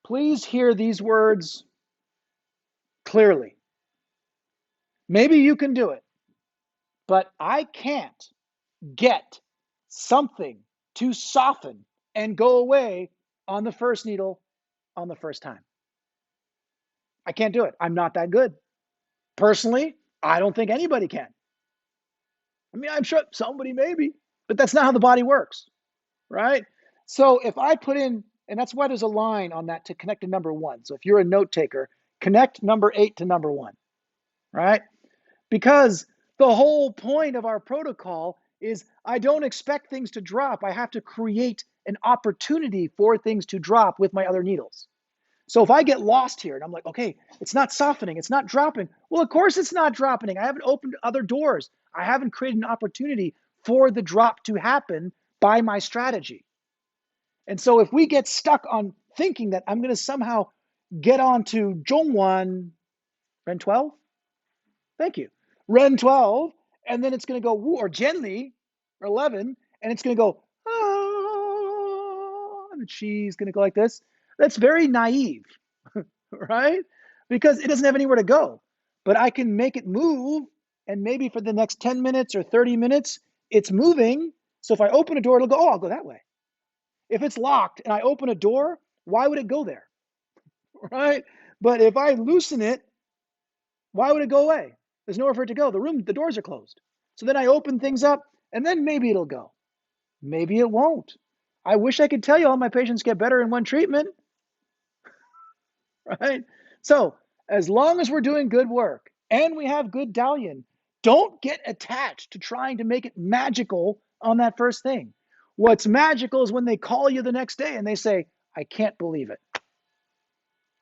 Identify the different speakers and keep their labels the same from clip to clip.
Speaker 1: Please hear these words clearly. Maybe you can do it, but I can't get something to soften and go away on the first needle on the first time. I can't do it. I'm not that good. Personally, I don't think anybody can. I mean, I'm sure somebody maybe, but that's not how the body works, right? So if I put in, and that's why there's a line on that to connect to number 1. So if you're a note taker, connect number 8 to number 1, right? Because the whole point of our protocol is I don't expect things to drop. I have to create an opportunity for things to drop with my other needles. So if I get lost here and I'm like, okay, it's not softening, it's not dropping. Well, of course it's not dropping. I haven't opened other doors. I haven't created an opportunity for the drop to happen by my strategy. And so if we get stuck on thinking that I'm going to somehow get onto Zhongwan, Ren 12? Thank you. Ren 12, and then it's going to go, or Genli, or 11, and it's going to go, ah, and she's going to go like this. That's very naive, right? Because it doesn't have anywhere to go. But I can make it move, and maybe for the next 10 minutes or 30 minutes, it's moving. So if I open a door, it'll go, oh, I'll go that way. If it's locked and I open a door, why would it go there, right? But if I loosen it, why would it go away? There's nowhere for it to go. The doors are closed. So then I open things up, and then maybe it'll go. Maybe it won't. I wish I could tell you all my patients get better in one treatment, right? So as long as we're doing good work and we have good Dalian, don't get attached to trying to make it magical on that first thing. What's magical is when they call you the next day and they say, I can't believe it,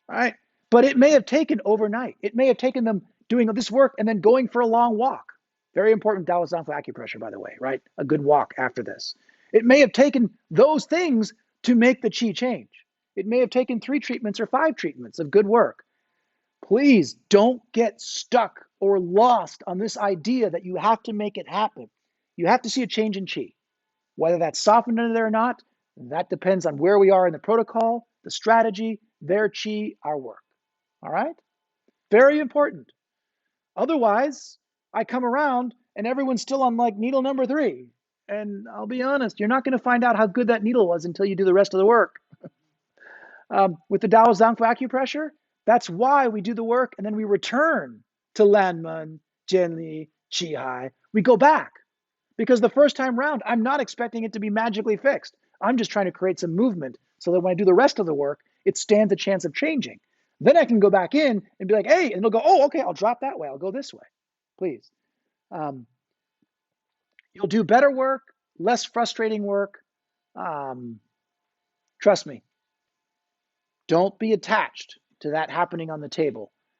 Speaker 1: right? But it may have taken overnight. It may have taken them doing this work and then going for a long walk. Very important Dalai Lama acupressure, by the way, right? A good walk after this. It may have taken those things to make the chi change. It may have taken 3 treatments or 5 treatments of good work. Please don't get stuck or lost on this idea that you have to make it happen. You have to see a change in chi. Whether that's softened under there or not, that depends on where we are in the protocol, the strategy, their chi, our work. All right? Very important. Otherwise, I come around and everyone's still on like needle number 3. And I'll be honest, you're not going to find out how good that needle was until you do the rest of the work. With the Dao Zhangfu acupressure, that's why we do the work and then we return to Lanmen, Zhenli, Jin-Huai. We go back because the first time round, I'm not expecting it to be magically fixed. I'm just trying to create some movement so that when I do the rest of the work, it stands a chance of changing. Then I can go back in and be like, hey, and they'll go, oh, okay, I'll drop that way. I'll go this way, please. You'll do better work, less frustrating work. Trust me. Don't be attached to that happening on the table.